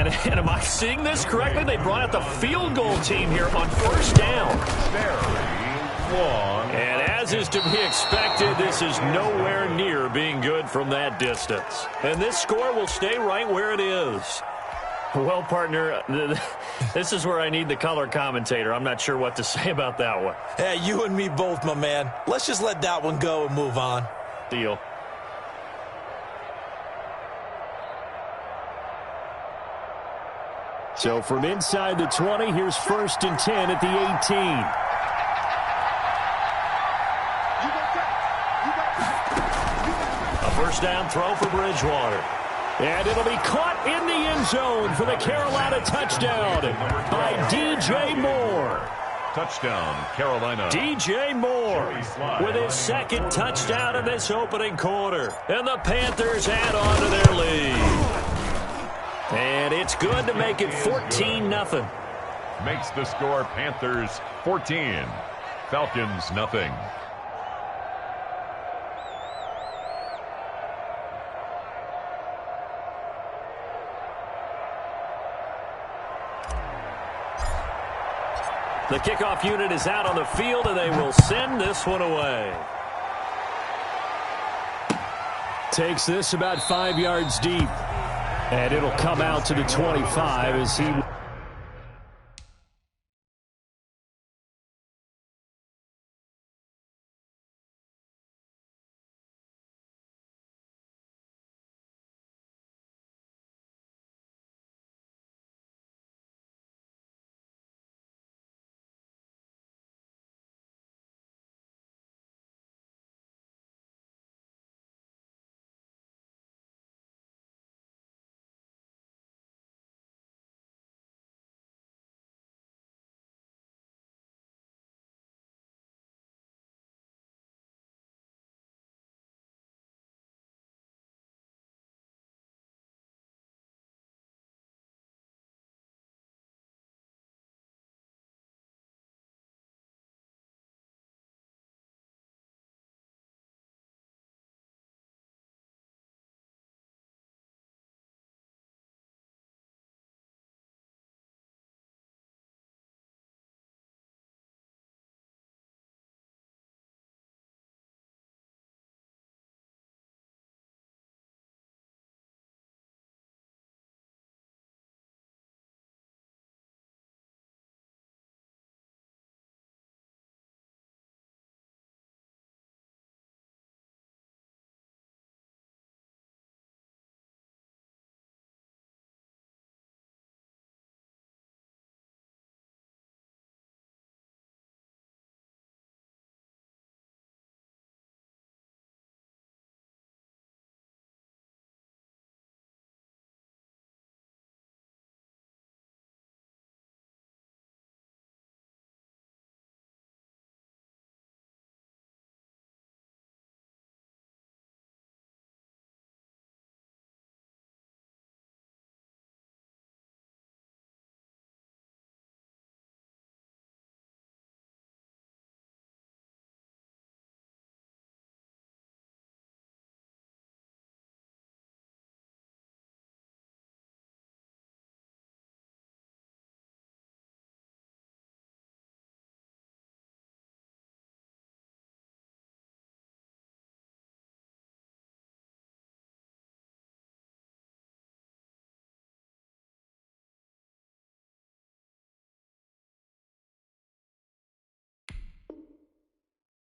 And am I seeing this correctly? They brought out the field goal team here on first down. And as is to be expected, this is nowhere near being good from that distance. And this score will stay right where it is. Well, partner, this is where I need the color commentator. I'm not sure what to say about that one. Hey, you and me both, my man. Let's just let that one go and move on. Deal. So from inside the 20, here's 1st and 10 at the 18. A first down throw for Bridgewater. And it'll be caught in the end zone for the Carolina touchdown by DJ Moore. Touchdown, Carolina. DJ Moore with his second touchdown in this opening quarter. And the Panthers add on to their lead. And it's good to make it 14-0. Makes the score Panthers 14. Falcons nothing. The kickoff unit is out on the field, and they will send this one away. Takes this about 5 yards deep. And it'll come out to the 25 as he...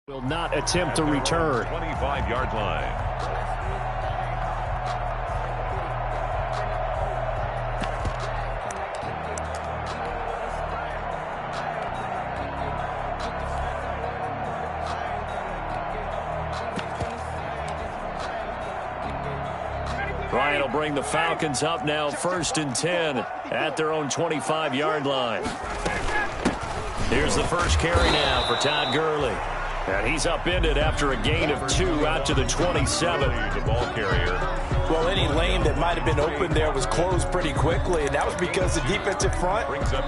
will not attempt a return. 25-yard line. Ryan will bring the Falcons up now 1st and 10 at their own 25-yard line. Here's the first carry now for Todd Gurley. And he's upended after a gain of 2 out to the 27. The ball carrier. Well, any lane that might have been open there was closed pretty quickly, and that was because the defensive front,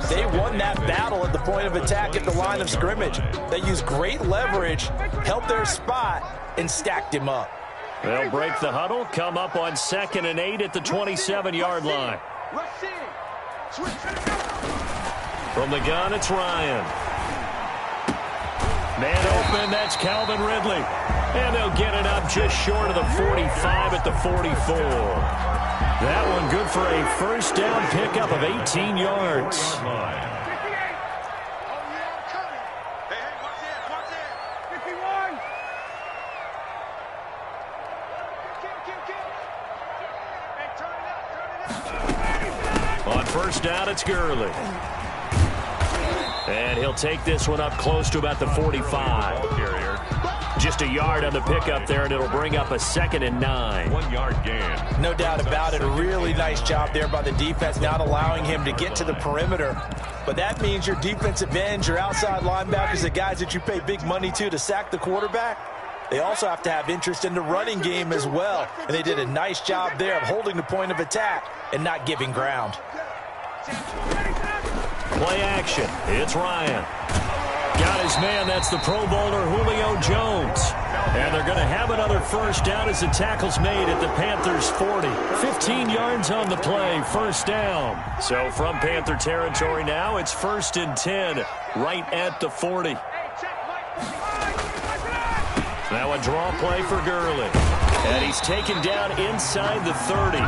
they won that battle at the point of attack at the line of scrimmage. They used great leverage, held their spot, and stacked him up. They'll break the huddle, come up on 2nd and 8 at the 27-yard line. From the gun, it's Ryan. Man open, that's Calvin Ridley. And they'll get it up just short of the 45 at the 44. That one good for a first down pickup of 18 yards. On first down, it's Gurley. And he'll take this one up close to about the 45. Just a yard on the pickup there, and it'll bring up a 2nd and 9. 1 yard gain. No doubt about it. A really nice job there by the defense, not allowing him to get to the perimeter. But that means your defensive ends, your outside linebackers, the guys that you pay big money to sack the quarterback, they also have to have interest in the running game as well. And they did a nice job there of holding the point of attack and not giving ground. Play action. It's Ryan. Got his man. That's the Pro Bowler Julio Jones. And they're going to have another first down as the tackle's made at the Panthers' 40. 15 yards on the play. First down. So from Panther territory now, it's 1st and 10 right at the 40. Now a draw play for Gurley. And he's taken down inside the 30.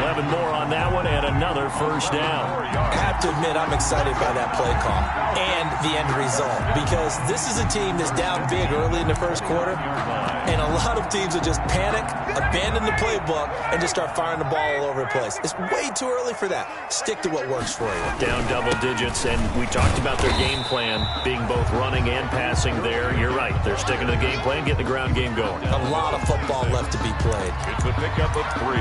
11 more on that one and another first down. I have to admit, I'm excited by that play call and the end result, because this is a team that's down big early in the first quarter, and a lot of teams will just panic, abandon the playbook, and just start firing the ball all over the place. It's way too early for that. Stick to what works for you. Down double digits, and we talked about their game plan being both running and passing there. You're right. They're sticking to the game plan, getting the ground game going. A lot of football left to be played. It's a pickup of 3.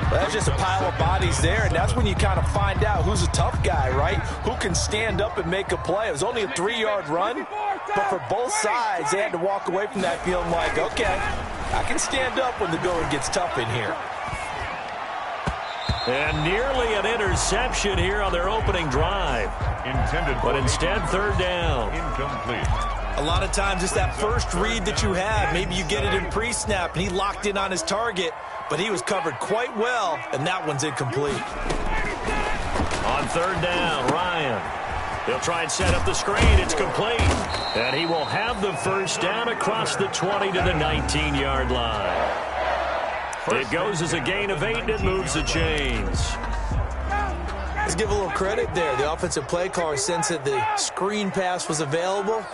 Well, that's just a pile of bodies there, and that's when you kind of find out who's a tough guy, right? Who can stand up and make a play. It was only a 3-yard run, but for both sides, they had to walk away from that feeling like, okay, I can stand up when the going gets tough in here. And nearly an interception here on their opening drive. Intended, but instead, 3rd down. Incomplete. A lot of times it's that first read that you have. Maybe you get it in pre-snap, and he locked in on his target, but he was covered quite well, and that one's incomplete. On 3rd down, Ryan. He'll try and set up the screen. It's complete. And he will have the first down across the 20 to the 19-yard line. It goes as a gain of 8, and it moves the chains. Let's give a little credit there. The offensive play caller sensed that the screen pass was available.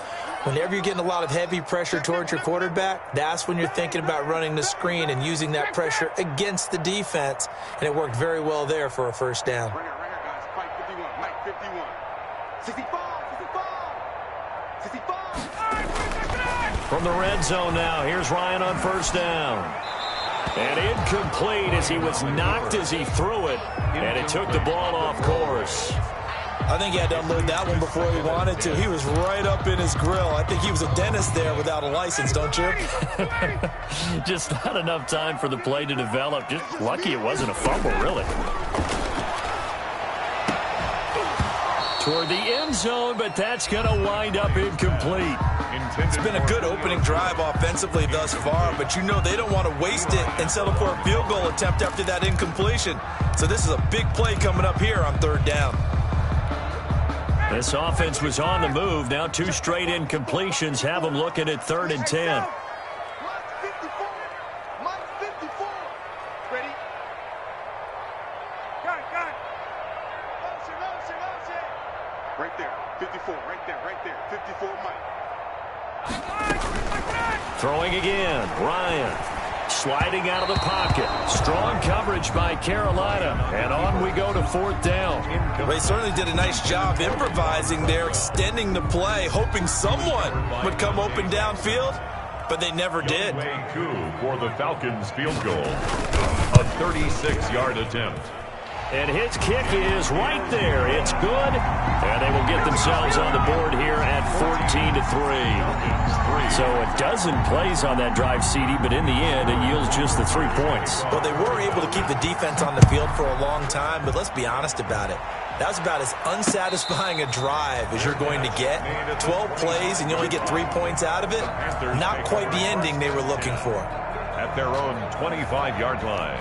Whenever you're getting a lot of heavy pressure towards your quarterback, that's when you're thinking about running the screen and using that pressure against the defense. And it worked very well there for a first down. From the red zone now, here's Ryan on first down. And incomplete as he was knocked as he threw it. And it took the ball off course. I think he had to unload that one before he wanted to. He was right up in his grill. I think he was a dentist there without a license, don't you? Just not enough time for the play to develop. Just lucky it wasn't a fumble, really. Toward the end zone, but that's going to wind up incomplete. It's been a good opening drive offensively thus far, but you know they don't want to waste it and settle for a field goal attempt after that incompletion. So this is a big play coming up here on 3rd down. This offense was on the move. Now 2 straight incompletions have them looking at 3rd and 10. Right there, 54, right there, 54, Mike. Throwing again, Ryan. Sliding out of the pocket. Strong coverage by Carolina. And on we go to 4th down. They certainly did a nice job improvising there, extending the play, hoping someone would come open downfield, but they never did. For the Falcons field goal. A 36-yard attempt. And his kick is right there. It's good. And they will get themselves on the board here at 14-3. So a dozen plays on that drive, CD, but in the end, it yields just the 3 points. Well, they were able to keep the defense on the field for a long time, but let's be honest about it. That was about as unsatisfying a drive as you're going to get. 12 plays, and you only get 3 points out of it. Not quite the ending they were looking for. At their own 25-yard line.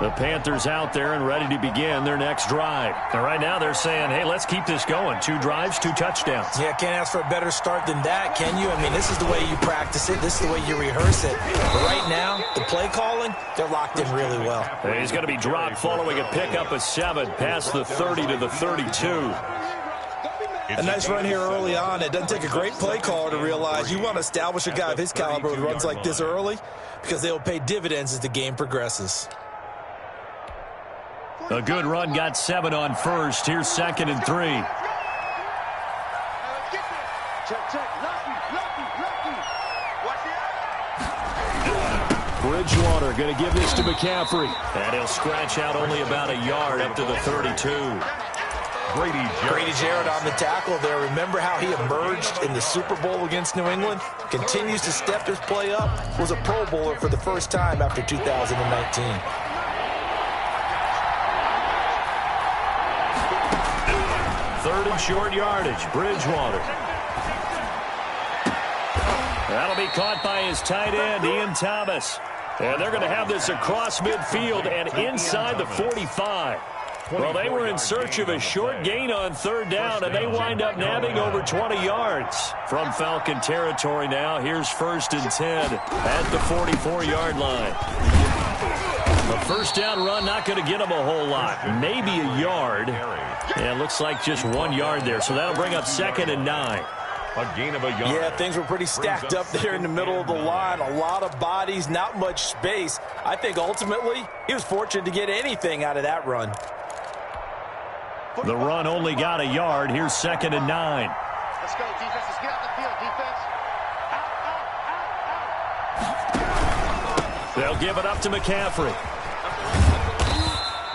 The Panthers out there and ready to begin their next drive. And right now they're saying, hey, let's keep this going. 2 drives, 2 touchdowns. Yeah, can't ask for a better start than that, can you? I mean, this is the way you practice it. This is the way you rehearse it. But right now, the play calling, they're locked in really well. And he's going to be dropped following a pickup of 7 past the 30 to the 32. A nice run here early on. It doesn't take a great play caller to realize you want to establish a guy of his caliber with runs like this early because they will pay dividends as the game progresses. A good run got 7 on first. Here's 2nd and 3. Bridgewater going to give this to McCaffrey. And he'll scratch out only about a yard up to the 32. Grady Jarrett on the tackle there. Remember how he emerged in the Super Bowl against New England? Continues to step his play up. Was a Pro Bowler for the first time after 2019. Third and short yardage, Bridgewater. That'll be caught by his tight end, Ian Thomas. And they're going to have this across midfield and inside the 45. Well, they were in search of a short gain on 3rd down, and they wind up nabbing over 20 yards. From Falcon territory now, here's 1st and 10 at the 44-yard line. The 1st down run not going to get them a whole lot. Maybe a yard. And it looks like just 1 yard there. So that'll bring up 2nd and 9. A gain of a yard. Yeah, things were pretty stacked up there in the middle of the line. A lot of bodies, not much space. I think ultimately he was fortunate to get anything out of that run. The run only got a yard. Here's 2nd and 9. Let's go, defense. Let's get out the field, defense. They'll give it up to McCaffrey.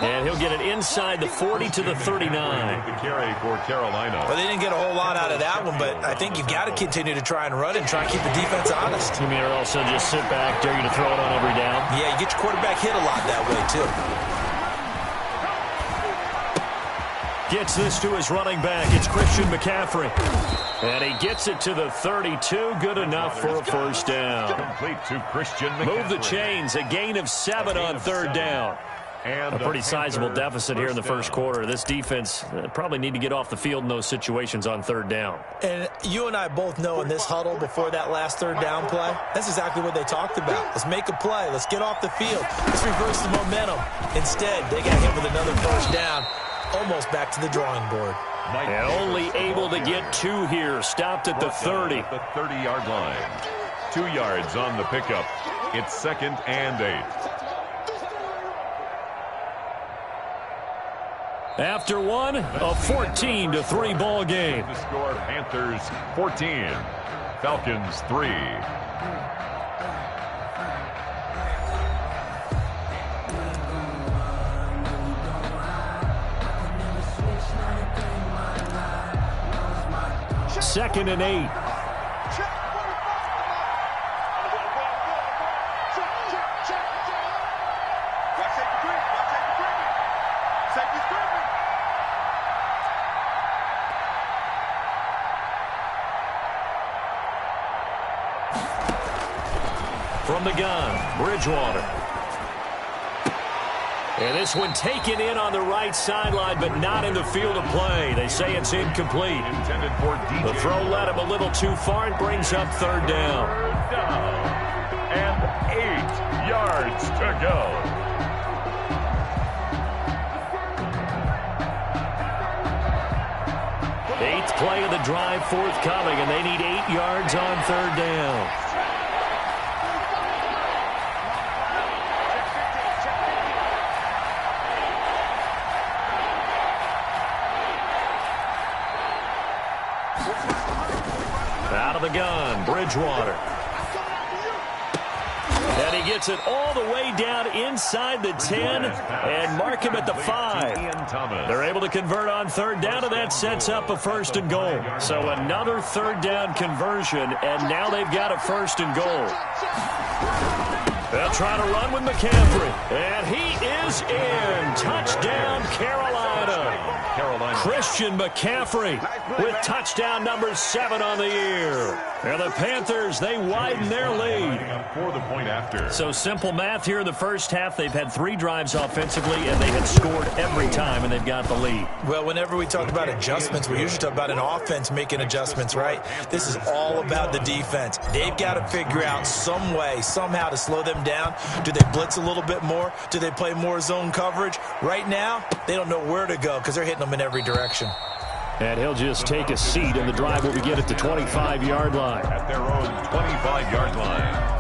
And he'll get it inside the 40 to the 39. The carry for Carolina. Well, they didn't get a whole lot out of that one, but I think you've got to continue to try and run and try and keep the defense honest. You mean also just sit back, dare you to throw it on every down? Yeah, you get your quarterback hit a lot that way, too. Gets this to his running back. It's Christian McCaffrey. And he gets it to the 32. Good enough for a 1st down. Complete to Christian McCaffrey. Move the chains. A gain of 7 on 3rd down. And a pretty sizable deficit here in the first quarter. This defense probably need to get off the field in those situations on 3rd down. And you and I both know in this huddle before that last 3rd down play, that's exactly what they talked about. Let's make a play. Let's get off the field. Let's reverse the momentum. Instead, they got hit with another 1st down. Almost back to the drawing board. And only able to get 2 here. Stopped at the 30. At the 30-yard line. 2 yards on the pickup. It's 2nd and 8. After one, a 14-3 ball game. The score, Panthers 14, Falcons 3. Second and 8. From the gun, Bridgewater. And this one taken in on the right sideline, but not in the field of play. They say it's incomplete. Intended for DJ. The throw led him a little too far and brings up 3rd down. And 8 yards to go. Eighth play of the drive forthcoming, and they need 8 yards on 3rd down. Out of the gun, Bridgewater. And he gets it all the way down inside the 10 and mark him at the 5. They're able to convert on 3rd down, and that sets up a 1st and goal. So another 3rd down conversion, and now they've got a 1st and goal. They'll try to run with McCaffrey, and he is in. Touchdown, Carolina. Carolina. Christian McCaffrey with touchdown number 7 on the year. And the Panthers, they widen their lead. For the point after. So simple math here in the first half. They've had 3 drives offensively, and they have scored every time, and they've got the lead. Well, whenever we talk about adjustments, we usually talk about an offense making adjustments, right? This is all about the defense. They've got to figure out some way, somehow to slow them down. Do they blitz a little bit more? Do they play more zone coverage? Right now, they don't know where to go because they're hitting them in every direction. And he'll just take a seat, and the drive will begin at the 25-yard line. At their own 25-yard line.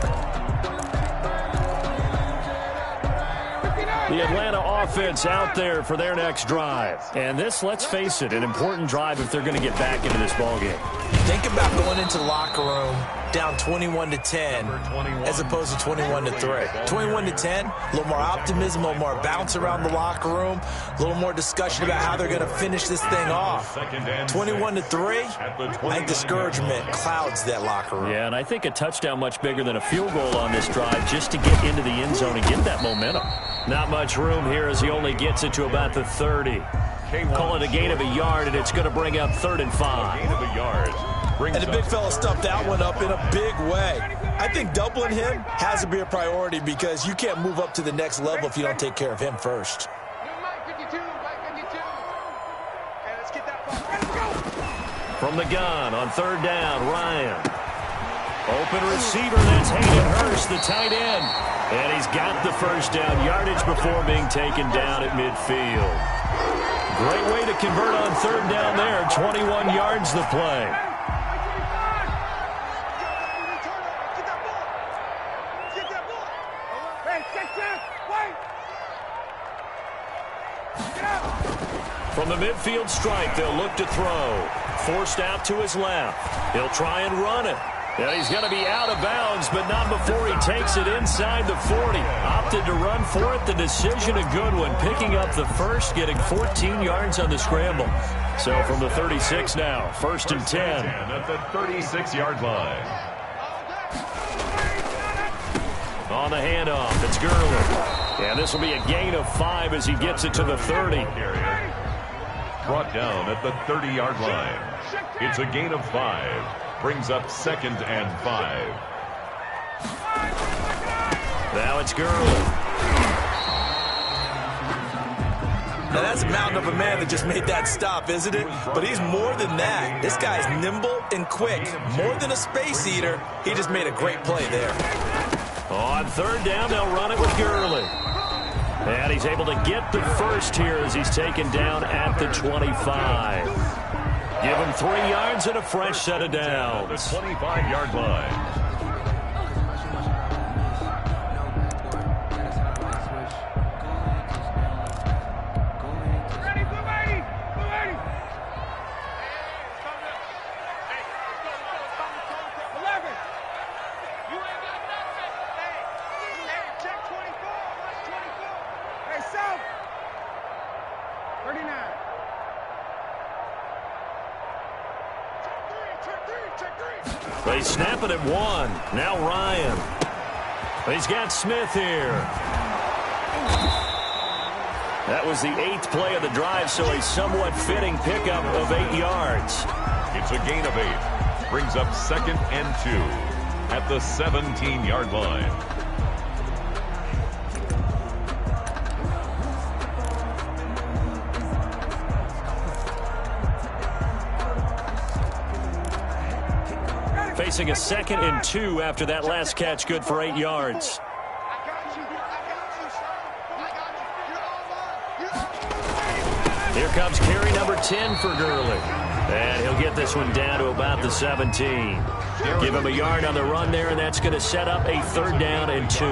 The Atlanta offense out there for their next drive. And this, let's face it, an important drive if they're going to get back into this ballgame. Think about going into the locker room down 21-10 as opposed to 21-3. 21-10, a little more optimism, a little more bounce around the locker room, a little more discussion about how they're going to finish this thing off. 21-3, I think discouragement clouds that locker room. Yeah, and I think a touchdown much bigger than a field goal on this drive just to get into the end zone and get that momentum. Not much room here as he only gets it to about the 30. Call it a gain of a yard, and it's going to bring up 3rd and 5. Gain of a yard. And the big fella stuffed that one up in a big way. I think doubling him has to be a priority because you can't move up to the next level if you don't take care of him first. From the gun on 3rd down, Ryan. Open receiver, that's Hayden Hurst, the tight end. And he's got the first down yardage before being taken down at midfield. Great way to convert on 3rd down there. 21 yards the play. From the midfield stripe, they'll look to throw. Forced out to his left. He'll try and run it. And he's going to be out of bounds, but not before he takes it inside the 40. Opted to run for it. The decision a good one. Picking up the first, getting 14 yards on the scramble. So from the 36 now, 1st and 10. At the 36-yard line. On the handoff, it's Gurley. And this will be a gain of 5 as he gets it to the 30. Brought down at the 30-yard line. It's a gain of 5. Brings up 2nd and 5. Now it's Gurley. Now that's a mountain of a man that just made that stop, isn't it? But he's more than that. This guy's nimble and quick. More than a space eater. He just made a great play there. On 3rd down, they'll run it with Gurley. And he's able to get the first here as he's taken down at the 25. Give him 3 yards and a fresh set of downs. The 25-yard line. They snap it at 1. Now Ryan. He's got Smith here. That was the 8th play of the drive, so a somewhat fitting pickup of 8 yards. It's a gain of 8. Brings up 2nd and 2 at the 17-yard line. Facing a 2nd and 2 after that last catch, good for 8 yards. Here comes carry number 10 for Gurley. And he'll get this one down to about the 17. Give him a yard on the run there, and that's going to set up a 3rd down and 2.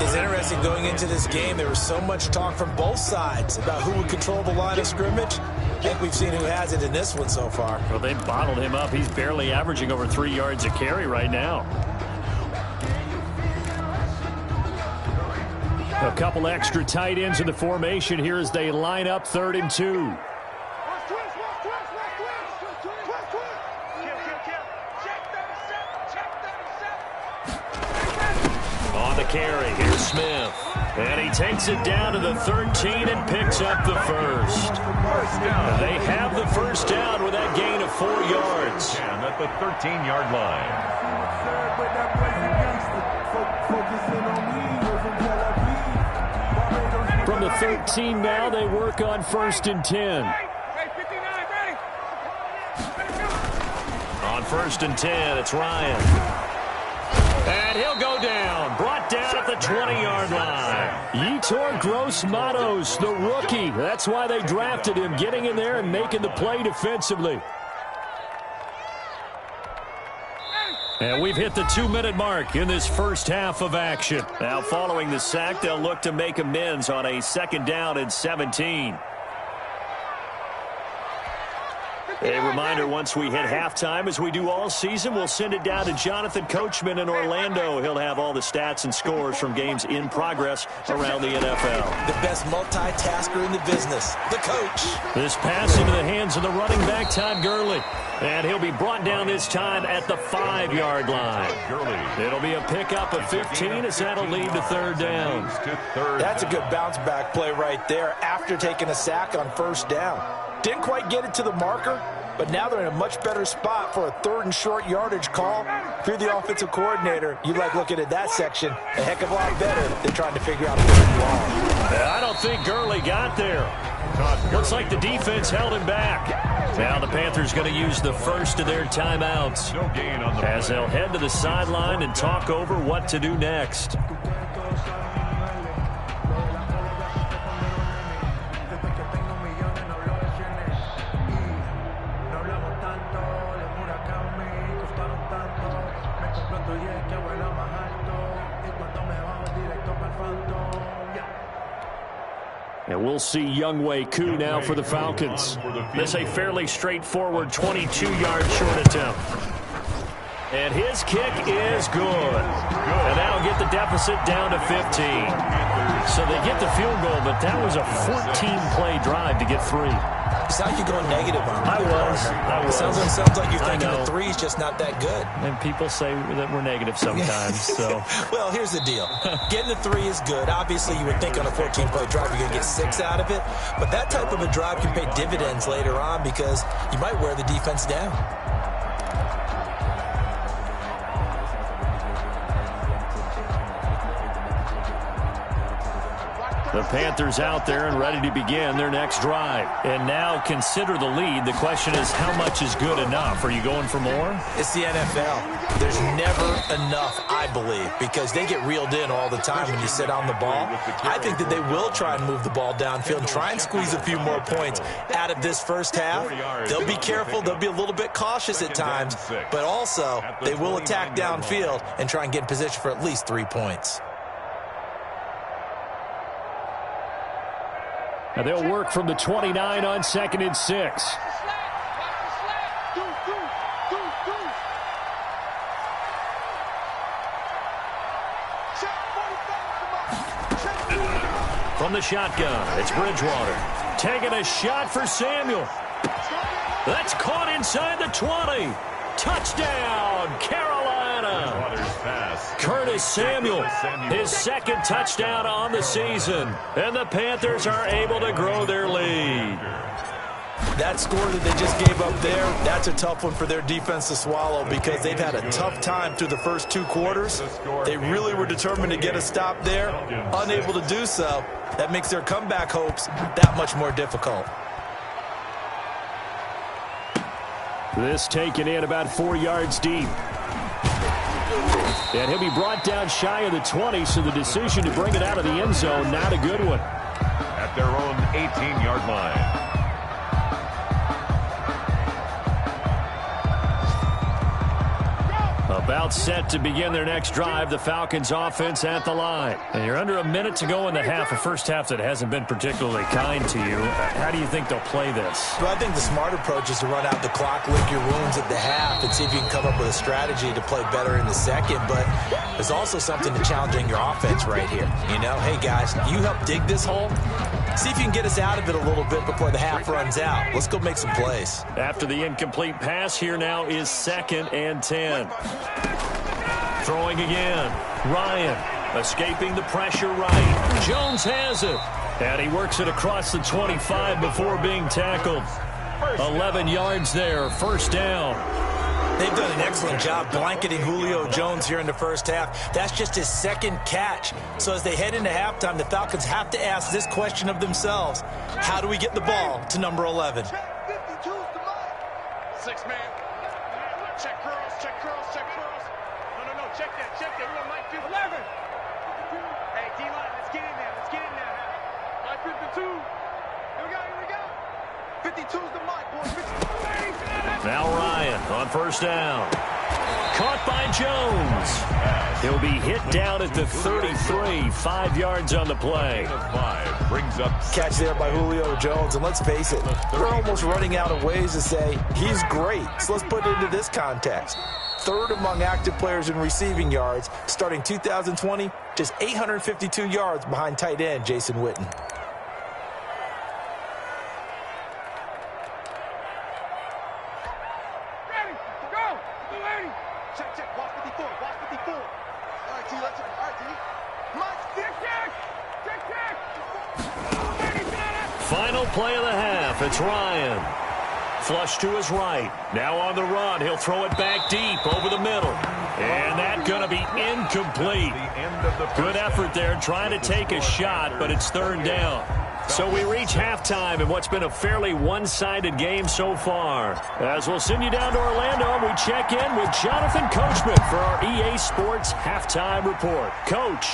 It's interesting going into this game. There was so much talk from both sides about who would control the line of scrimmage. I think we've seen who has it in this one so far. Well, they've bottled him up. He's barely averaging over 3 yards a carry right now. A couple extra tight ends in the formation here as they line up 3rd and 2. On the carry, here's Smith. And he takes it down to the 13 and picks up the first. And they have the first down with that gain of 4 yards. And at the 13-yard line. From the 13 now, they work on 1st and 10. On 1st and 10, it's Ryan. And he'll go down. Brought down at the 20-yard line. Yetur Gross-Matos, the rookie. That's why they drafted him, getting in there and making the play defensively. And we've hit the 2-minute mark in this first half of action. Now, following the sack, they'll look to make amends on a 2nd down and 17. A reminder, once we hit halftime, as we do all season, we'll send it down to Jonathan Coachman in Orlando. He'll have all the stats and scores from games in progress around the NFL. The best multitasker in the business, the coach. This pass into the hands of the running back, Todd Gurley. And he'll be brought down this time at the 5-yard line. It'll be a pickup of 15 as that'll lead to 3rd down. That's a good bounce-back play right there after taking a sack on 1st down. Didn't quite get it to the marker, but now they're in a much better spot for a 3rd and short yardage call. If you're the offensive coordinator, you like looking at that section a heck of a lot better than trying to figure out a 3rd and long. I don't think Gurley got there. Looks like the defense held him back. Now the Panthers going to use the first of their timeouts as they'll head to the sideline and talk over what to do next. And we'll see Younghoe Koo now for the Falcons. This is a fairly straightforward 22-yard short attempt. And his kick is good. And that'll get the deficit down to 15. So they get the field goal, but that was a 14-play drive to get 3. It sounds like you're going negative on me. I was. It sounds like you're thinking the 3 is just not that good. And people say that we're negative sometimes. So, well, here's the deal. Getting the 3 is good. Obviously, you would think on a 14-play drive you're going to get 6 out of it. But that type of a drive can pay dividends later on because you might wear the defense down. The Panthers out there and ready to begin their next drive. And now consider the lead. The question is, how much is good enough? Are you going for more? It's the NFL. There's never enough, I believe, because they get reeled in all the time when you sit on the ball. I think that they will try and move the ball downfield and try and squeeze a few more points out of this first half. They'll be careful. They'll be a little bit cautious at times, but also they will attack downfield and try and get in position for at least 3 points. Now they'll work from the 29 on 2nd and 6. From the shotgun, it's Bridgewater. Taking a shot for Samuel. That's caught inside the 20. Touchdown, Carolina. Curtis Samuel, his 2nd touchdown on the season. And the Panthers are able to grow their lead. That score that they just gave up there, that's a tough one for their defense to swallow because they've had a tough time through the first 2 quarters. They really were determined to get a stop there, unable to do so. That makes their comeback hopes that much more difficult. This taken in about 4 yards deep. And he'll be brought down shy of the 20, so the decision to bring it out of the end zone, not a good one. At their own 18-yard line. About set to begin their next drive, the Falcons offense at the line. And you're under a minute to go in the half, a first half that hasn't been particularly kind to you. How do you think they'll play this? Well, I think the smart approach is to run out the clock, lick your wounds at the half, and see if you can come up with a strategy to play better in the second. But there's also something to challenging your offense right here. You know, hey, guys, you help dig this hole. See if you can get us out of it a little bit before the half runs out. Let's go make some plays. After the incomplete pass, here now is 2nd and 10. Throwing again. Ryan. Escaping the pressure right. Jones has it. And he works it across the 25 before being tackled. 11 yards there, first down. They've done an excellent job blanketing Julio Jones here in the first half. That's just his second catch. So as they head into halftime, the Falcons have to ask this question of themselves. How do we get the ball to number 11? 6 man. Check curls, check curls, check curls. No, check that. We want Mike 11. Hey, D-line, let's get in there. Mike 52. Here we go. 52's the mic, boys. Now Ryan on first down. Caught by Jones. He'll be hit down at the 33. 5 yards on the play. Brings up Catch there by Julio Jones. And let's face it, we're almost running out of ways to say he's great. So let's put it into this context. Third among active players in receiving yards, starting 2020, just 852 yards behind tight end Jason Witten. Check. Watch 54. All right, T. Let's check. All right, T. Mike, check. Final play of the half. It's Ryan. Flush to his right. Now on the run. He'll throw it back deep over the middle. And that's going to be incomplete. Good effort there trying to take a shot, but it's third down. So we reach halftime in what's been a fairly one-sided game so far. As we'll send you down to Orlando, we check in with Jonathan Coachman for our EA Sports Halftime Report. Coach.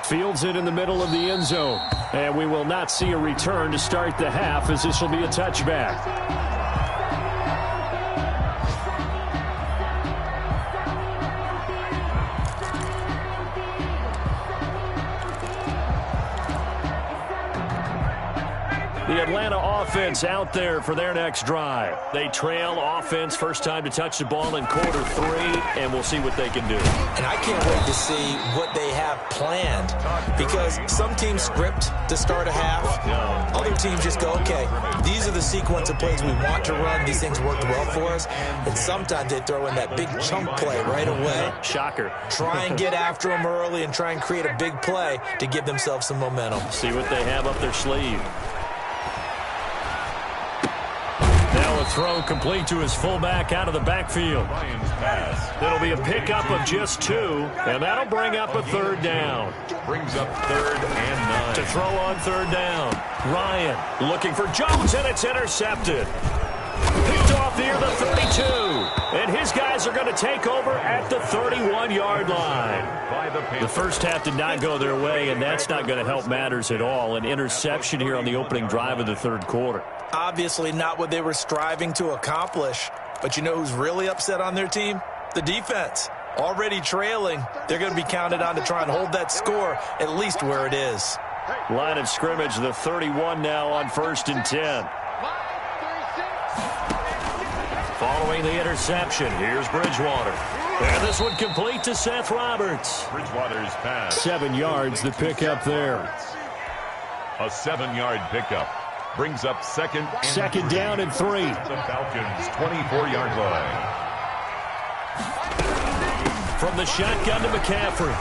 Fields it in the middle of the end zone. And we will not see a return to start the half, as this will be a touchback. The Atlanta offense out there for their next drive. They trail offense, first time to touch the ball in quarter 3, and we'll see what they can do. And I can't wait to see what they have planned, because some teams script to start a half. Other teams just go, okay, these are the sequence of plays we want to run. These things worked well for us. And sometimes they throw in that big chunk play right away. Shocker. Try and get after them early and try and create a big play to give themselves some momentum. See what they have up their sleeve. Now a throw complete to his fullback out of the backfield. It'll be a pickup of just 2, and that'll bring up a third down. Brings up 3rd and 9. To throw on third down. Ryan looking for Jones, and it's intercepted. Picked off near the 32. And his guys are going to take over at the 31-yard line. The first half did not go their way, and that's not going to help matters at all. An interception here on the opening drive of the third quarter. Obviously not what they were striving to accomplish. But you know who's really upset on their team? The defense. Already trailing. They're going to be counted on to try and hold that score at least where it is. Line of scrimmage, the 31 now on 1st and 10. Following the interception, here's Bridgewater. And this one complete to Seth Roberts. Bridgewater's pass. 7 yards, the pickup there. A 7-yard pickup. Brings up second down and 3. The Falcons' 24-yard line. From the shotgun to McCaffrey.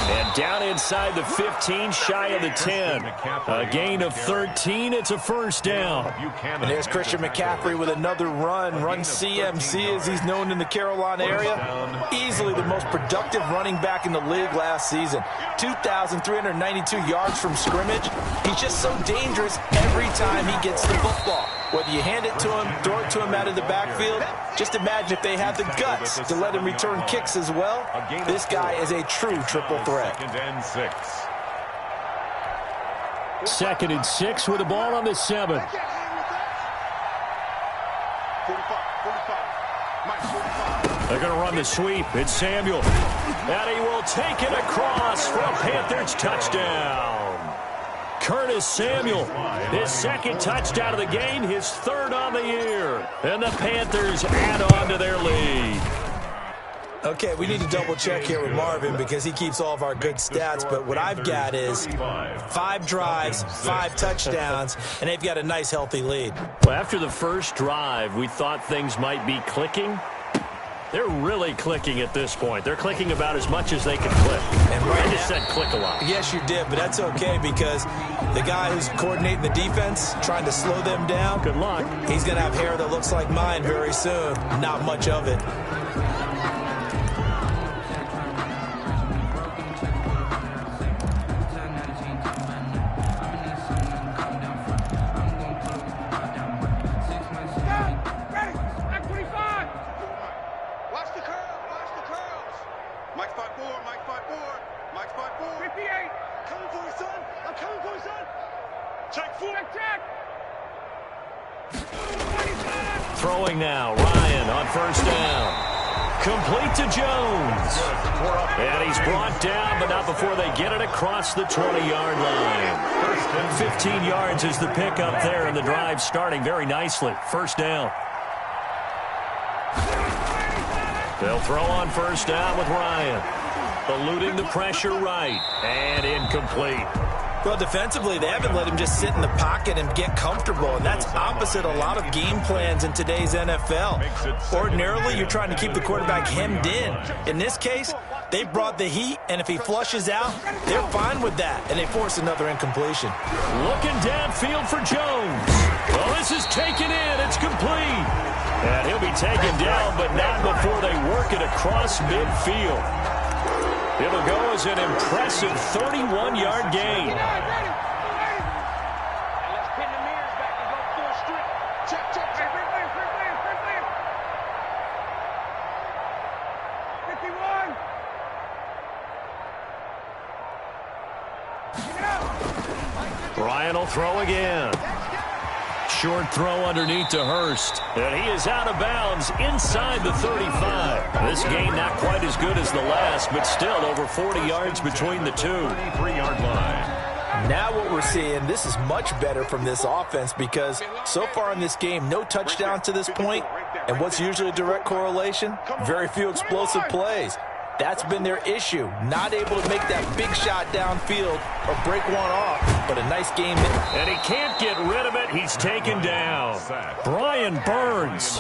And down inside the 15, shy of the 10. A gain of 13. It's a first down. And there's Christian McCaffrey with another run CMC as he's known in the Carolina area. Easily the most productive running back in the league last season. 2,392 yards from scrimmage. He's just so dangerous every time he gets the football. Whether you hand it to him, throw it to him out of the backfield, just imagine if they had the guts to let him return kicks as well. This guy is a true triple threat. 2nd and 6. 2nd and 6 with the ball on the 7. 45. They're going to run the sweep. It's Samuel. And he will take it across for a Panthers touchdown. Curtis Samuel, his 2nd touchdown of the game, his 3rd on the year. And the Panthers add on to their lead. Okay, we need to double check here with Marvin because he keeps all of our good stats, but what I've got is 5 drives, 5 touchdowns, and they've got a nice, healthy lead. Well, after the first drive, we thought things might be clicking. They're really clicking at this point. They're clicking about as much as they can click. And right I just said click a lot. Yes, you did, but that's okay because the guy who's coordinating the defense, trying to slow them down, Good luck. he's going to have hair that looks like mine very soon. Not much of it. Throwing now, Ryan on first down. Complete to Jones. And he's brought down, but not before they get it across the 20-yard line. 15 yards is the pickup there, and the drive starting very nicely. First down. They'll throw on first down with Ryan. Eluding the pressure right. And incomplete. Well, defensively, they haven't let him just sit in the pocket and get comfortable, and that's opposite a lot of game plans in today's NFL. Ordinarily, you're trying to keep the quarterback hemmed in. In this case, they brought the heat, and if he flushes out, they're fine with that, and they force another incompletion. Looking downfield for Jones. Well, this is taken in. It's complete. And he'll be taken down, but not before they work it across midfield. It'll go as an impressive 31-yard gain. Ryan will throw again. Short throw underneath to Hurst. And he is out of bounds inside the 35. This game not quite as good as the last, but still over 40 yards between the two. 33-yard line. Now what we're seeing, this is much better from this offense because so far in this game, no touchdown to this point. And what's usually a direct correlation? Very few explosive plays. That's been their issue. Not able to make that big shot downfield or break one off, but a nice game. And he can't get rid of it. He's taken down. Brian Burns.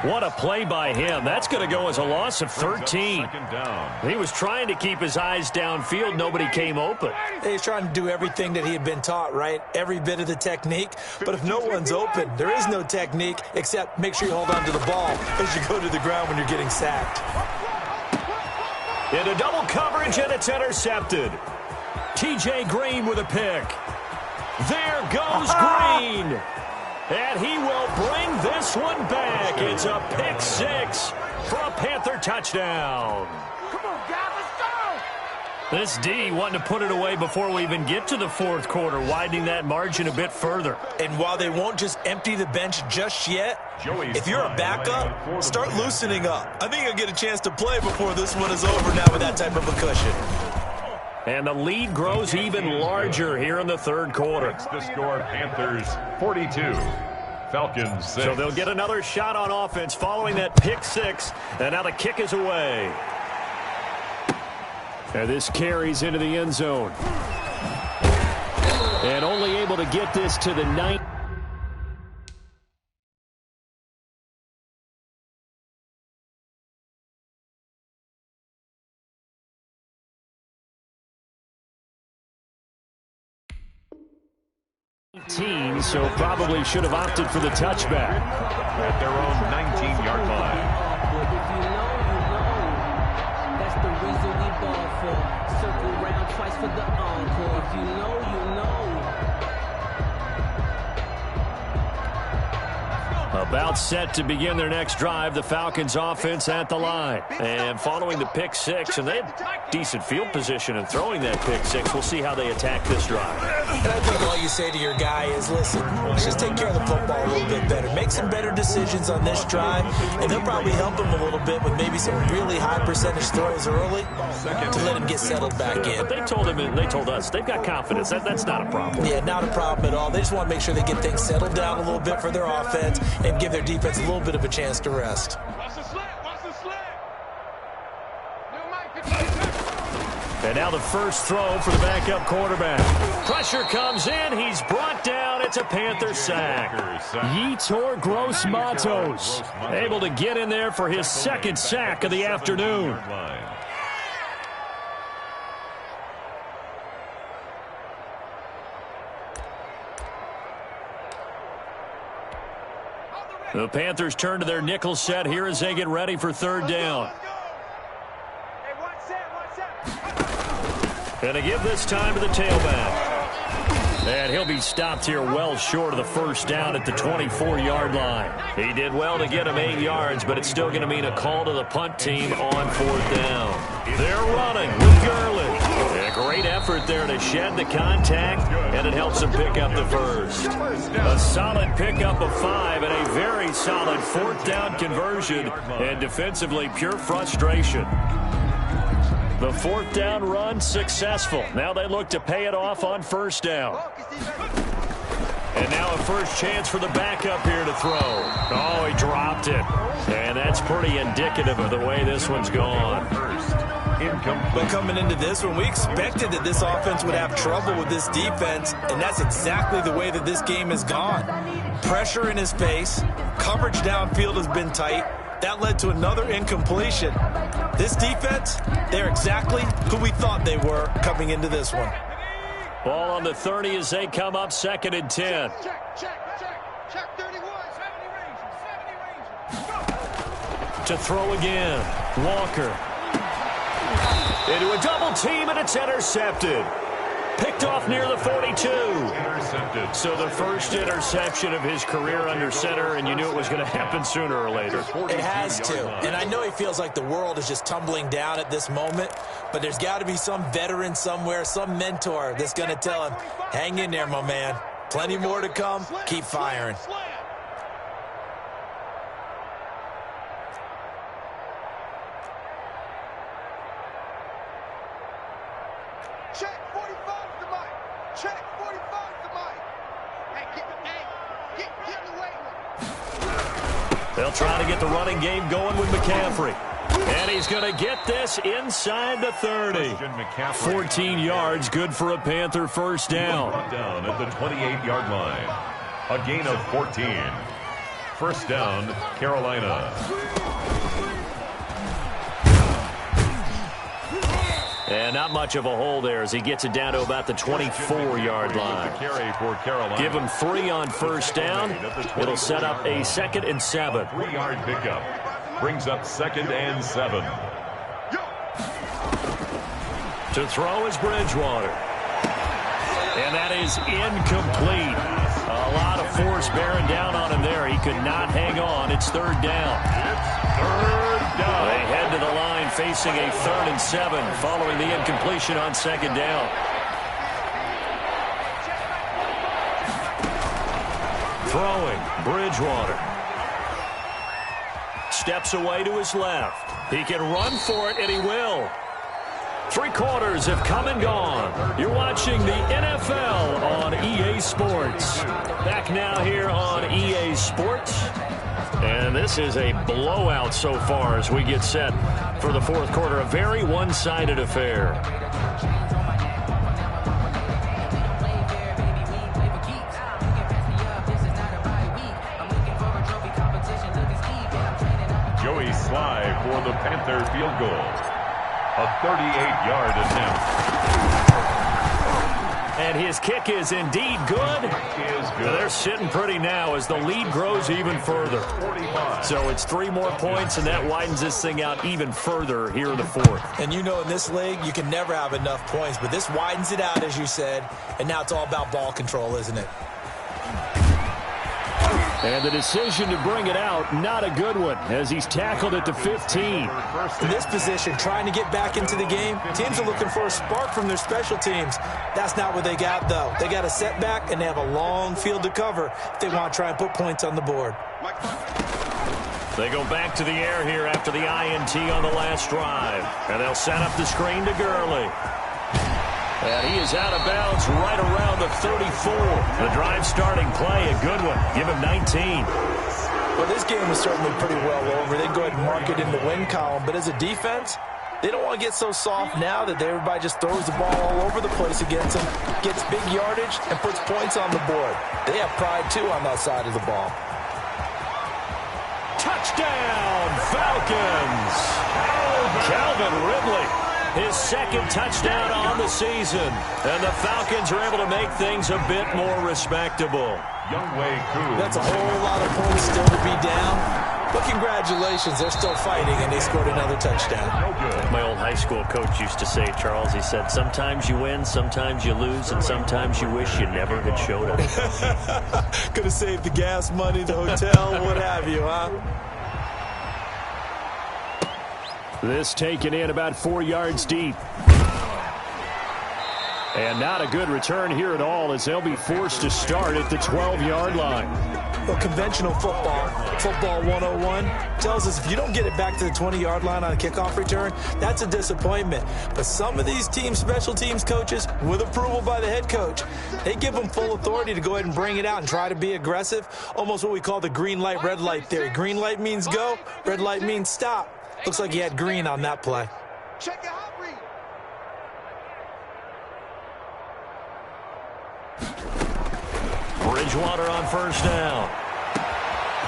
What a play by him. That's going to go as a loss of 13. He was trying to keep his eyes downfield. Nobody came open. He's trying to do everything that he had been taught, right? Every bit of the technique. But if no one's open, there is no technique except make sure you hold on to the ball as you go to the ground when you're getting sacked. Into double coverage, and it's intercepted. T.J. Green with a pick. There goes Green. And he will bring this one back. It's a pick six for a Panther touchdown. Come on, guys, let's go! This D wanting to put it away before we even get to the fourth quarter, widening that margin a bit further. And while they won't just empty the bench just yet, if you're a backup, start loosening up. I think you'll get a chance to play before this one is over now with that type of a cushion. And the lead grows even larger here in the third quarter. It's the score, Panthers 42, Falcons 6. So they'll get another shot on offense following that pick six, and now the kick is away. And this carries into the end zone. And only able to get this to the 9. So probably should have opted for the touchback. At their own 19-yard line. If you know, you know. That's the reason we ball for. Circle round twice for the encore. If you know, you know. About set to begin their next drive, the Falcons offense at the line. And following the pick six, and they had decent field position in throwing that pick six. We'll see how they attack this drive. And I think all you say to your guy is, listen, let's just take care of the football a little bit better. Make some better decisions on this drive, and they'll probably help him a little bit with maybe some really high percentage throws early to let him get settled back in. But they told him, and they told us, they've got confidence. That's not a problem. Yeah, not a problem at all. They just want to make sure they get things settled down a little bit for their offense and give their defense a little bit of a chance to rest. Watch the slant, watch the slant. And now the first throw for the backup quarterback. Pressure comes in. He's brought down. It's a Panther sack. Yetur Gross-Matos able to get in there for his second sack of the afternoon. The Panthers turn to their nickel set here as they get ready for third down. And they give this time to the tailback. And he'll be stopped here well short of the first down at the 24-yard line. He did well to get him 8 yards, but it's still going to mean a call to the punt team on fourth down. They're running with Gurley. A great effort there to shed the contact, and it helps him pick up the first. A solid pickup of 5 and a very solid fourth down conversion, and defensively pure frustration. The fourth down run successful. Now they look to pay it off on first down. And now a first chance for the backup here to throw. Oh, he dropped it. And that's pretty indicative of the way this one's gone. But coming into this one, we expected that this offense would have trouble with this defense, and that's exactly the way that this game has gone. Pressure in his face. Coverage downfield has been tight. That led to another incompletion. This defense, they're exactly who we thought they were coming into this one. Ball on the 30 as they come up, 2nd and 10. Check 31. 70 range. To throw again. Walker. Into a double team, and it's intercepted. Picked off near the 42. Intercepted. So the first interception of his career under center, and you knew it was going to happen sooner or later. It has to. And I know he feels like the world is just tumbling down at this moment, but there's got to be some veteran somewhere, some mentor that's going to tell him, hang in there, my man. Plenty more to come. Keep firing. Check 45 to Mike. Check 45 to Mike. Hey, get in the way. They'll try to get the running game going with McCaffrey. And he's going to get this inside the 30. 14 yards, good for a Panther first down. Down at the 28-yard line. A gain of 14. First down, Carolina. And not much of a hole there as he gets it down to about the 24-yard line. Give him 3 on first down. It'll set up a 2nd and 7. 3-yard pickup. Brings up 2nd and 7. To throw is Bridgewater. And that is incomplete. A lot of force bearing down on him there. He could not hang on. It's third down. They head to the line facing a 3rd and 7 following the incompletion on 2nd down. Throwing, Bridgewater. Steps away to his left. He can run for it, and he will. 3 quarters have come and gone. You're watching the NFL on EA Sports. Back now here on EA Sports. And this is a blowout so far as we get set for the fourth quarter. A very one-sided affair. Joey Sly for the Panther field goal. A 38-yard attempt. And his kick is indeed good. They're sitting pretty now as the lead grows even further. So it's 3 more points, and that widens this thing out even further here in the fourth. And you know in this league, you can never have enough points, but this widens it out, as you said, and now it's all about ball control, isn't it? And the decision to bring it out, not a good one, as he's tackled at the 15. In this position, trying to get back into the game, teams are looking for a spark from their special teams. That's not what they got, though. They got a setback, and they have a long field to cover if they want to try and put points on the board. They go back to the air here after the INT on the last drive. And they'll set up the screen to Gurley. And he is out of bounds right around the 34. The drive starting play, a good one. Give him 19. Well, this game was certainly pretty well over. They'd go ahead and mark it in the win column. But as a defense, They don't want to get so soft now that everybody just throws the ball all over the place against them, gets big yardage, and puts points on the board. They have pride, too, on that side of the ball. Touchdown, Falcons! Calvin Ridley, his second touchdown on the season. And the Falcons are able to make things a bit more respectable. That's a whole lot of points still to be down. But congratulations, they're still fighting, and they scored another touchdown. My old high school coach used to say, Charles, he said, sometimes you win, sometimes you lose, and sometimes you wish you never had showed up. Could have saved the gas money, the hotel, what have you, huh? This taken in about 4 yards deep. And not a good return here at all, as they'll be forced to start at the 12-yard line. Well, conventional football 101, tells us if you don't get it back to the 20-yard line on a kickoff return, that's a disappointment. But some of these special teams coaches, with approval by the head coach, they give them full authority to go ahead and bring it out and try to be aggressive, almost what we call the green light, red light theory. Green light means go, red light means stop. Looks like he had green on that play. Check it out, read. Bridgewater on first down.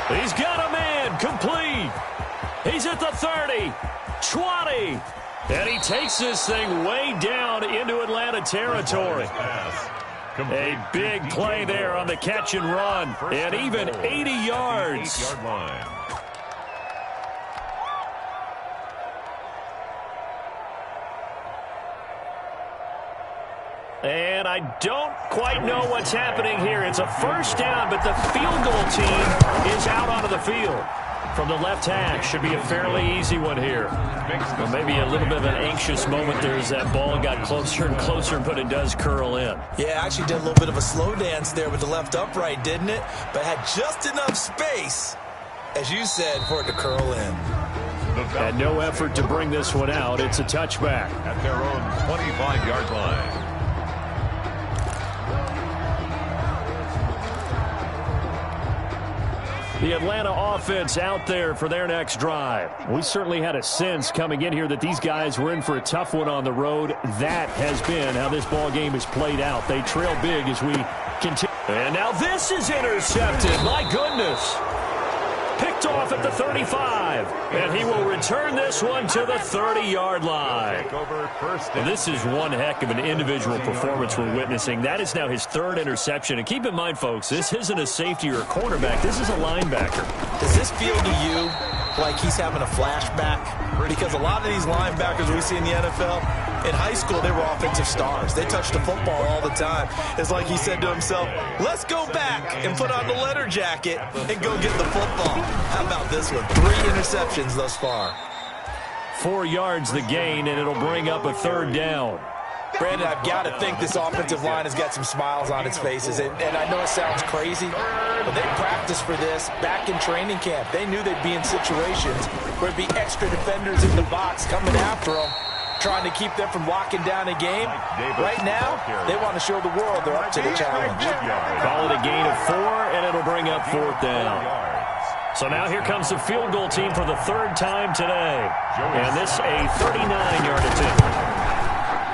He's got a man, complete. He's at the 30, 20. And he takes this thing way down into Atlanta territory. A big play there on the catch and run. And even 80 yards. And I don't quite know what's happening here. It's a first down, but the field goal team is out onto the field. From the left hash, should be a fairly easy one here. Well, maybe a little bit of an anxious moment there as that ball got closer and closer, but it does curl in. Yeah, actually did a little bit of a slow dance there with the left upright, didn't it? But had just enough space, as you said, for it to curl in. And no effort to bring this one out. It's a touchback. At their own 25-yard line. The Atlanta offense out there for their next drive. We certainly had a sense coming in here that these guys were in for a tough one on the road. That has been how this ball game is played out. They trail big as we continue. And now this is intercepted. My goodness. Picked off at the 35. And he will return this one to the 30-yard line. And this is one heck of an individual performance we're witnessing. That is now his third interception. And keep in mind, folks, this isn't a safety or a cornerback. This is a linebacker. Does this feel to you like he's having a flashback? Because a lot of these linebackers we see in the NFL, in high school, they were offensive stars. They touched the football all the time. It's like he said to himself, let's go back and put on the letter jacket and go get the football. How about this one? 3 interceptions thus far. 4 yards the gain, and it'll bring up a third down. Brandon, I've got to think this offensive line has got some smiles on its faces. And I know it sounds crazy, but they practiced for this back in training camp. They knew they'd be in situations where there'd be extra defenders in the box coming after them, trying to keep them from locking down a game. Right now, they want to show the world they're up to the challenge. Call it a gain of 4, and it'll bring up fourth down. So now here comes the field goal team for the third time today. And this a 39-yard attempt.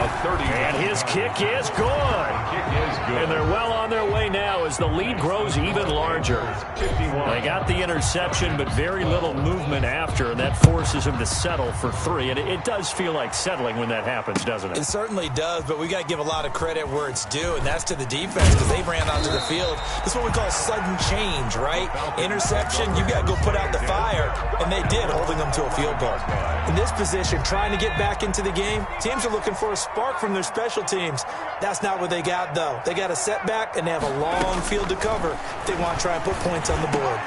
And his kick is good. And they're well on their way now as the lead grows even larger. They got the interception, but very little movement after, and that forces him to settle for 3. And it does feel like settling when that happens, doesn't it? It certainly does, but we got to give a lot of credit where it's due, and that's to the defense because they ran onto the field. This is what we call sudden change, right? Interception, you got to go put out the fire, and they did, holding them to a field goal. In this position, trying to get back into the game, teams are looking for a spark from their special teams. That's not what they got, though. They got a setback, and they have a long field to cover if they want to try and put points on the board.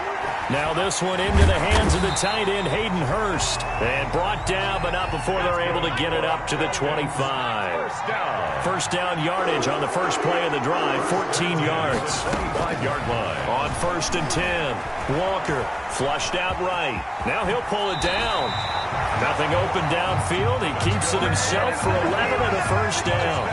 Now this one into the hands of the tight end, Hayden Hurst. And brought down, but not before they're able to get it up to the 25. First down yardage on the first play of the drive, 14 yards. 25-yard line. On 1st and 10, Walker flushed out right. Now he'll pull it down. Nothing open downfield. He keeps it himself for 11 and a first down.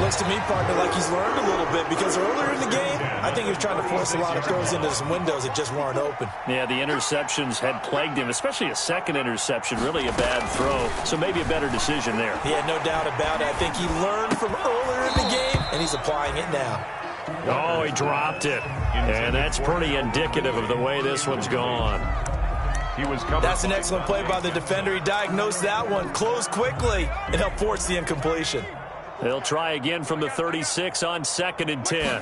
Looks to me, partner, like he's learned a little bit because earlier in the game, I think he was trying to force a lot of throws into some windows that just weren't open. Yeah, the interceptions had plagued him, especially a second interception, really a bad throw. So maybe a better decision there. Yeah, no doubt about it. I think he learned from earlier in the game, and he's applying it now. Oh, he dropped it. And that's pretty indicative of the way this one's gone. That's an excellent play by the defender. He diagnosed that one, closed quickly, and helped force the incompletion. They'll try again from the 36 on 2nd and 10.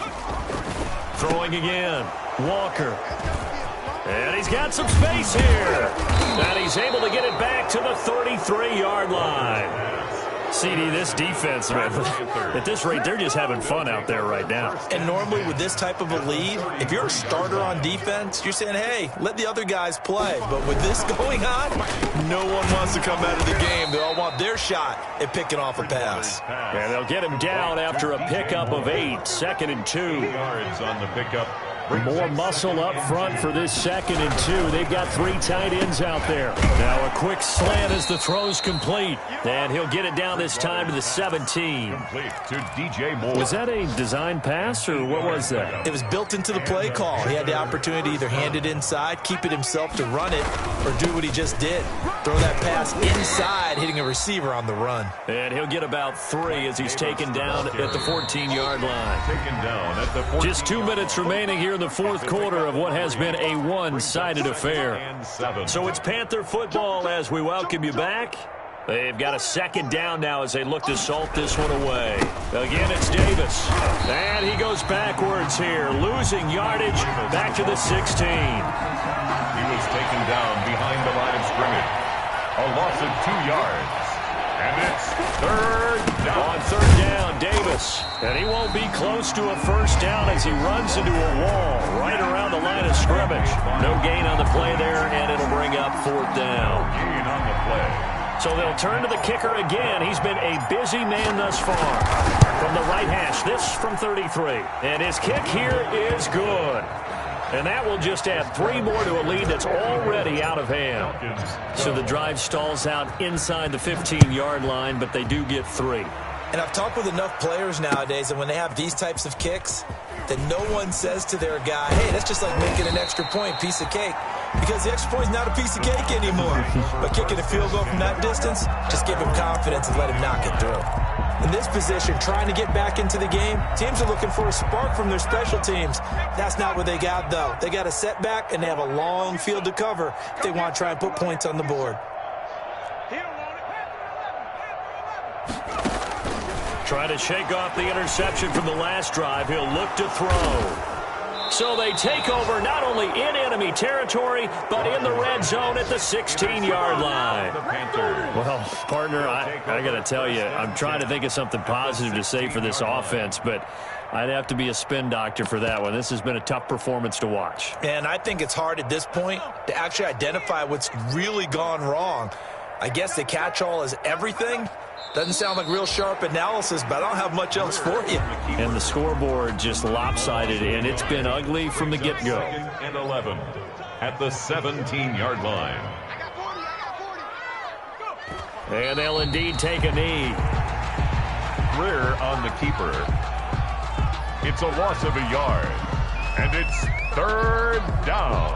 Throwing again. Walker. And he's got some space here. And he's able to get it back to the 33-yard line. CD, this defense, man, at this rate, they're just having fun out there right now. And normally with this type of a lead, if you're a starter on defense, you're saying, hey, let the other guys play. But with this going on, no one wants to come out of the game. They all want their shot at picking off a pass. And they'll get him down after a pickup of 8, 2nd and 2. Yards on the pickup. More muscle up front for this 2nd and 2. They've got 3 tight ends out there. Now a quick slant as the throw's complete. And he'll get it down this time to the 17. Complete to DJ Moore. Was that a design pass, or what was that? It was built into the play call. He had the opportunity to either hand it inside, keep it himself to run it, or do what he just did. Throw that pass inside, hitting a receiver on the run. And he'll get about 3 as he's taken down at the 14-yard line. Taken down at the 14. Just 2 minutes remaining here in the fourth quarter of what has been a one-sided affair. So it's Panther football as we welcome you back. They've got a 2nd down now as they look to salt this one away. Again, it's Davis. And he goes backwards here, losing yardage back to the 16. He was taken down behind the line of scrimmage. A loss of 2 yards. And it's 3rd down. On 3rd down, Davis. And he won't be close to a first down as he runs into a wall right around the line of scrimmage. No gain on the play there, and it'll bring up 4th down. No gain on the play. So they'll turn to the kicker again. He's been a busy man thus far. From the right hash, this from 33. And his kick here is good. And that will just add 3 more to a lead that's already out of hand. So the drive stalls out inside the 15-yard line, but they do get 3. And I've talked with enough players nowadays, and when they have these types of kicks, that no one says to their guy, hey, that's just like making an extra point, piece of cake. Because the extra point is not a piece of cake anymore. But kicking a field goal from that distance, just give him confidence and let him knock it through. In this position, trying to get back into the game, teams are looking for a spark from their special teams. That's not what they got, though. They got a setback, and they have a long field to cover if they want to try and put points on the board. Trying to shake off the interception from the last drive. He'll look to throw. So they take over not only in enemy territory, but in the red zone at the 16-yard line. Well, partner, I got to tell you, I'm trying to think of something positive to say for this offense, but I'd have to be a spin doctor for that one. This has been a tough performance to watch. And I think it's hard at this point to actually identify what's really gone wrong. I guess the catch-all is everything. Doesn't sound like real sharp analysis, but I don't have much else for you. And the scoreboard just lopsided, and it's been ugly from the get-go. 2nd and 11 at the 17-yard line. And they'll indeed take a knee. Greer on the keeper. It's a loss of a yard. And it's 3rd down.